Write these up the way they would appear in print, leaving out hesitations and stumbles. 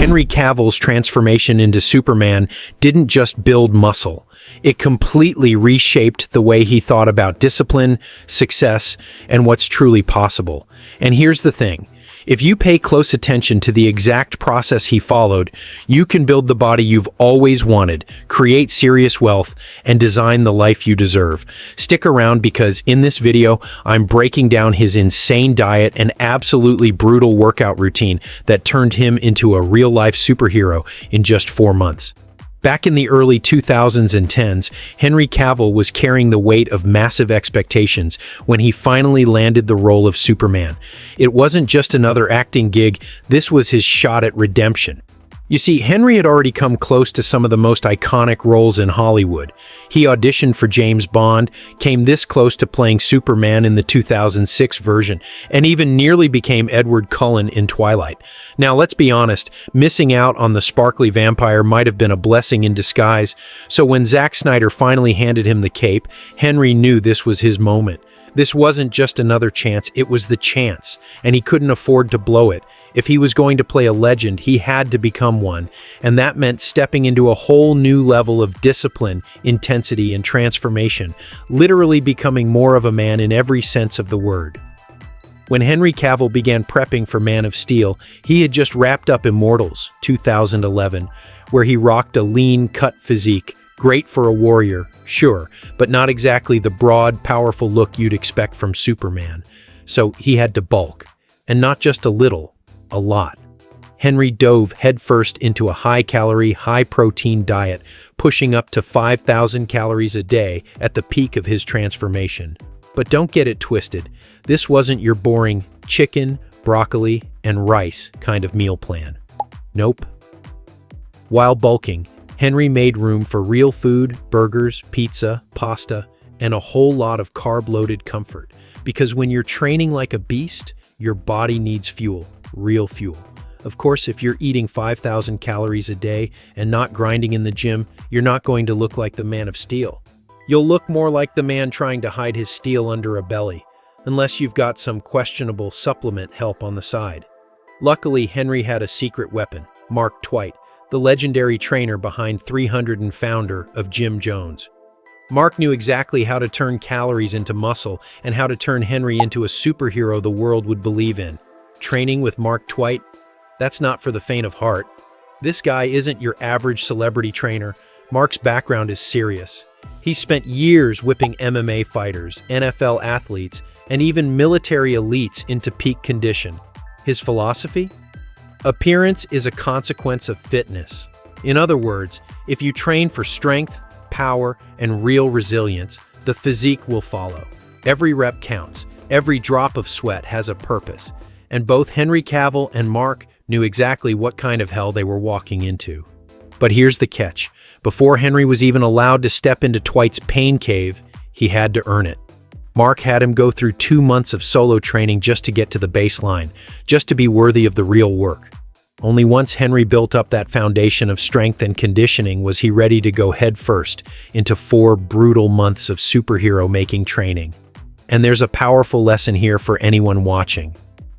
Henry Cavill's transformation into Superman didn't just build muscle. It completely reshaped the way he thought about discipline, success, and what's truly possible. And here's the thing. If you pay close attention to the exact process he followed, you can build the body you've always wanted, create serious wealth, and design the life you deserve. Stick around because in this video, I'm breaking down his insane diet and absolutely brutal workout routine that turned him into a real-life superhero in just 4 months. Back in the early 2000s and 10s, Henry Cavill was carrying the weight of massive expectations when he finally landed the role of Superman. It wasn't just another acting gig, this was his shot at redemption. You see, Henry had already come close to some of the most iconic roles in Hollywood. He auditioned for James Bond, came this close to playing Superman in the 2006 version, and even nearly became Edward Cullen in Twilight. Now, let's be honest, missing out on the sparkly vampire might have been a blessing in disguise, so when Zack Snyder finally handed him the cape, Henry knew this was his moment. This wasn't just another chance, it was the chance, and he couldn't afford to blow it. If he was going to play a legend, he had to become one, and that meant stepping into a whole new level of discipline, intensity, and transformation, literally becoming more of a man in every sense of the word. When Henry Cavill began prepping for Man of Steel, he had just wrapped up Immortals, 2011, where he rocked a lean, cut physique. Great for a warrior, sure, but not exactly the broad, powerful look you'd expect from Superman. So he had to bulk, and not just a little, a lot. Henry dove headfirst into a high-calorie, high-protein diet, pushing up to 5,000 calories a day at the peak of his transformation. But don't get it twisted, this wasn't your boring chicken, broccoli, and rice kind of meal plan. Nope. While bulking, Henry made room for real food, burgers, pizza, pasta, and a whole lot of carb-loaded comfort. Because when you're training like a beast, your body needs fuel, real fuel. Of course, if you're eating 5,000 calories a day and not grinding in the gym, you're not going to look like the Man of Steel. You'll look more like the man trying to hide his steel under a belly, unless you've got some questionable supplement help on the side. Luckily, Henry had a secret weapon, Mark Twight, the legendary trainer behind 300 and founder of Gym Jones. Mark knew exactly how to turn calories into muscle and how to turn Henry into a superhero the world would believe in. Training with Mark Twight? That's not for the faint of heart. This guy isn't your average celebrity trainer. Mark's background is serious. He spent years whipping MMA fighters, NFL athletes, and even military elites into peak condition. His philosophy? Appearance is a consequence of fitness. In other words, if you train for strength, power, and real resilience, the physique will follow. Every rep counts. Every drop of sweat has a purpose. And both Henry Cavill and Mark knew exactly what kind of hell they were walking into. But here's the catch. Before Henry was even allowed to step into Twight's pain cave, he had to earn it. Mark had him go through 2 months of solo training just to get to the baseline, just to be worthy of the real work. Only once Henry built up that foundation of strength and conditioning was he ready to go headfirst into 4 brutal months of superhero-making training. And there's a powerful lesson here for anyone watching.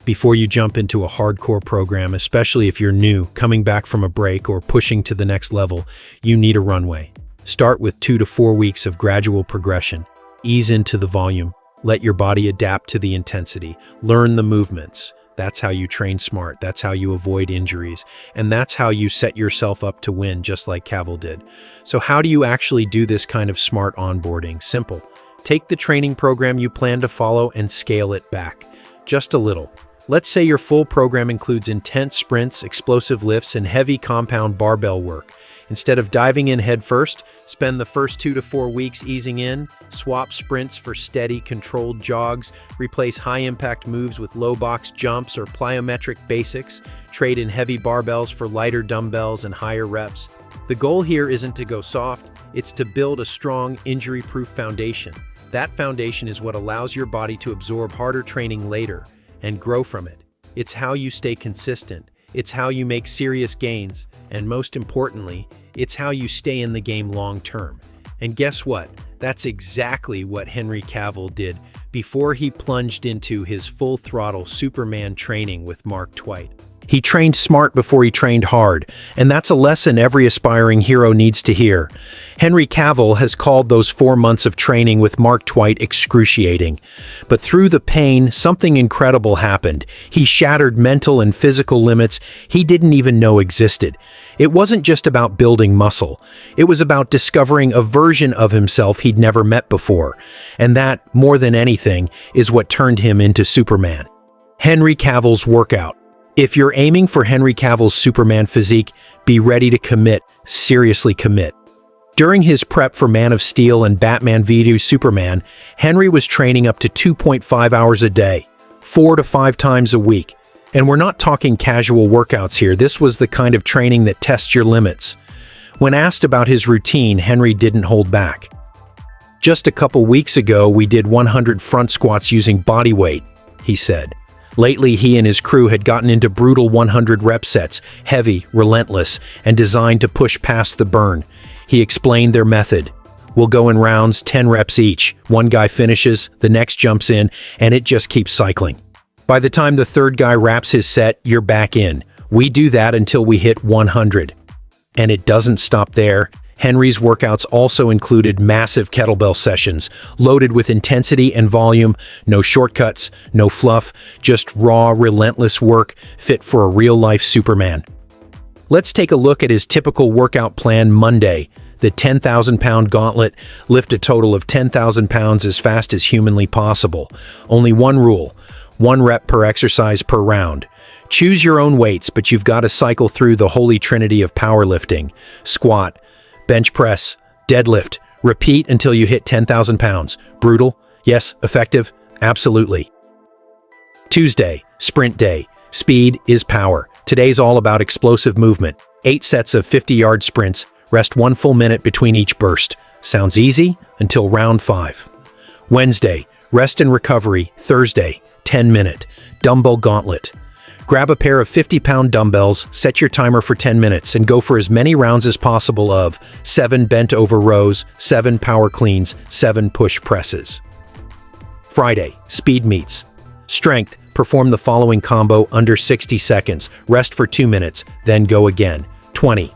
Before you jump into a hardcore program, especially if you're new, coming back from a break, or pushing to the next level, you need a runway. Start with 2 to 4 weeks of gradual progression. Ease into the volume. Let your body adapt to the intensity. Learn the movements. That's how you train smart. That's how you avoid injuries. And that's how you set yourself up to win, just like Cavill did. So how do you actually do this kind of smart onboarding? Simple. Take the training program you plan to follow and scale it back. Just a little. Let's say your full program includes intense sprints, explosive lifts, and heavy compound barbell work. Instead of diving in head first, spend the first 2 to 4 weeks easing in, swap sprints for steady, controlled jogs, replace high-impact moves with low-box jumps or plyometric basics, trade in heavy barbells for lighter dumbbells and higher reps. The goal here isn't to go soft, it's to build a strong, injury-proof foundation. That foundation is what allows your body to absorb harder training later and grow from it. It's how you stay consistent, it's how you make serious gains, and most importantly, it's how you stay in the game long term. And guess what? That's exactly what Henry Cavill did before he plunged into his full-throttle Superman training with Mark Twight. He trained smart before he trained hard, and that's a lesson every aspiring hero needs to hear. Henry Cavill has called those 4 months of training with Mark Twight excruciating. But through the pain, something incredible happened. He shattered mental and physical limits he didn't even know existed. It wasn't just about building muscle. It was about discovering a version of himself he'd never met before. And that, more than anything, is what turned him into Superman. Henry Cavill's workout. If you're aiming for Henry Cavill's Superman physique, be ready to commit, seriously commit. During his prep for Man of Steel and Batman v Superman, Henry was training up to 2.5 hours a day, 4 to 5 times a week. And we're not talking casual workouts here. This was the kind of training that tests your limits. When asked about his routine, Henry didn't hold back. "Just a couple weeks ago, we did 100 front squats using body weight," he said. Lately, he and his crew had gotten into brutal 100 rep sets, heavy, relentless, and designed to push past the burn. He explained their method. "We'll go in rounds, 10 reps each. One guy finishes, the next jumps in, and it just keeps cycling. By the time the third guy wraps his set, you're back in. We do that until we hit 100. And it doesn't stop there. Henry's workouts also included massive kettlebell sessions, loaded with intensity and volume, no shortcuts, no fluff, just raw, relentless work fit for a real-life Superman. Let's take a look at his typical workout plan. Monday, the 10,000-pound gauntlet. Lift a total of 10,000 pounds as fast as humanly possible. Only one rule, 1 rep per exercise per round. Choose your own weights, but you've got to cycle through the holy trinity of powerlifting. Squat, bench press, deadlift. Repeat until you hit 10,000 pounds. Brutal? Yes. Effective? Absolutely. Tuesday, sprint day. Speed is power. Today's all about explosive movement. 8 sets of 50-yard sprints. Rest 1 full minute between each burst. Sounds easy until round 5. Wednesday, rest and recovery. Thursday, 10-minute dumbbell gauntlet. Grab a pair of 50-pound dumbbells, set your timer for 10 minutes, and go for as many rounds as possible of 7 bent-over rows, 7 power cleans, 7 push presses. Friday, speed meets. Strength, perform the following combo under 60 seconds, rest for 2 minutes, then go again. 20.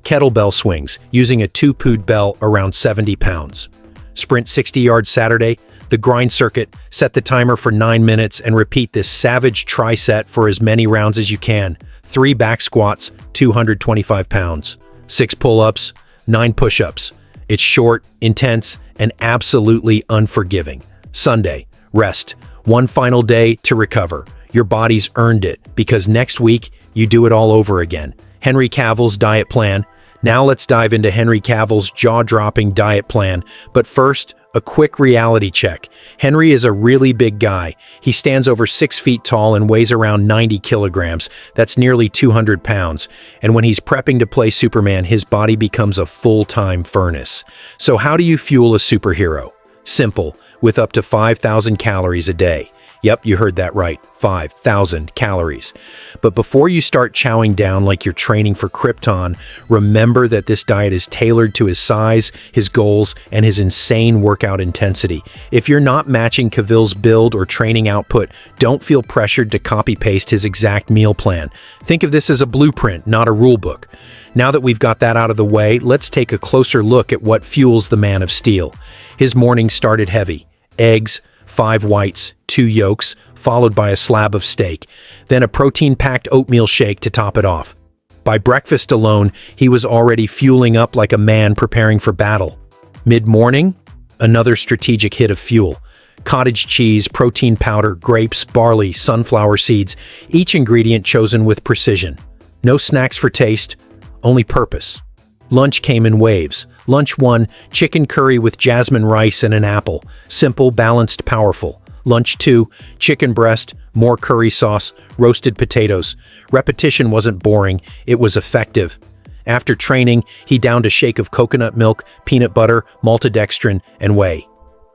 Kettlebell swings, using a 2-pood bell around 70 pounds. Sprint 60 yards Saturday. The grind circuit, set the timer for 9 minutes and repeat this savage tri-set for as many rounds as you can. 3 back squats, 225 pounds. 6 pull-ups, 9 push-ups. It's short, intense, and absolutely unforgiving. Sunday, rest. 1 final day to recover. Your body's earned it, because next week, you do it all over again. Henry Cavill's diet plan. Now let's dive into Henry Cavill's jaw-dropping diet plan. But first, a quick reality check. Henry is a really big guy. He stands over 6 feet tall and weighs around 90 kilograms. That's nearly 200 pounds. And when he's prepping to play Superman, his body becomes a full-time furnace. So how do you fuel a superhero? Simple, with up to 5,000 calories a day. Yep, you heard that right, 5,000 calories. But before you start chowing down like you're training for Krypton, remember that this diet is tailored to his size, his goals, and his insane workout intensity. If you're not matching Cavill's build or training output, don't feel pressured to copy-paste his exact meal plan. Think of this as a blueprint, not a rule book. Now that we've got that out of the way, let's take a closer look at what fuels the Man of Steel. His morning started heavy. Eggs, 5 whites, 2 yolks, followed by a slab of steak, then a protein-packed oatmeal shake to top it off. By breakfast alone, he was already fueling up like a man preparing for battle. Mid-morning, another strategic hit of fuel. Cottage cheese, protein powder, grapes, barley, sunflower seeds, each ingredient chosen with precision. No snacks for taste, only purpose. Lunch came in waves. Lunch 1, chicken curry with jasmine rice and an apple. Simple, balanced, powerful. Lunch 2, chicken breast, more curry sauce, roasted potatoes. Repetition wasn't boring, it was effective. After training, he downed a shake of coconut milk, peanut butter, maltodextrin, and whey.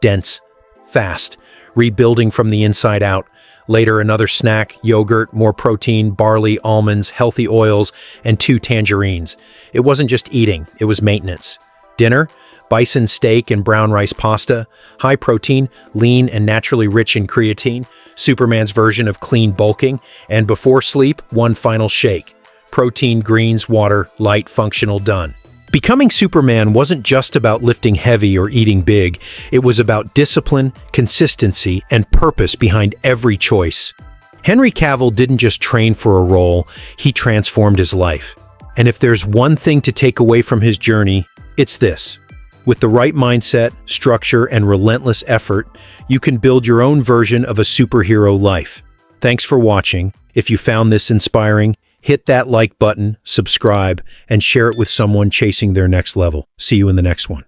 Dense, fast, rebuilding from the inside out. Later, another snack, yogurt, more protein, barley, almonds, healthy oils, and 2 tangerines. It wasn't just eating, it was maintenance. Dinner, bison steak and brown rice pasta, high protein, lean and naturally rich in creatine, Superman's version of clean bulking, and before sleep, one final shake. Protein, greens, water, light, functional, done. Becoming Superman wasn't just about lifting heavy or eating big. It was about discipline, consistency, and purpose behind every choice. Henry Cavill didn't just train for a role, he transformed his life. And if there's one thing to take away from his journey, it's this. With the right mindset, structure, and relentless effort, you can build your own version of a superhero life. Thanks for watching. If you found this inspiring, hit that like button, subscribe, and share it with someone chasing their next level. See you in the next one.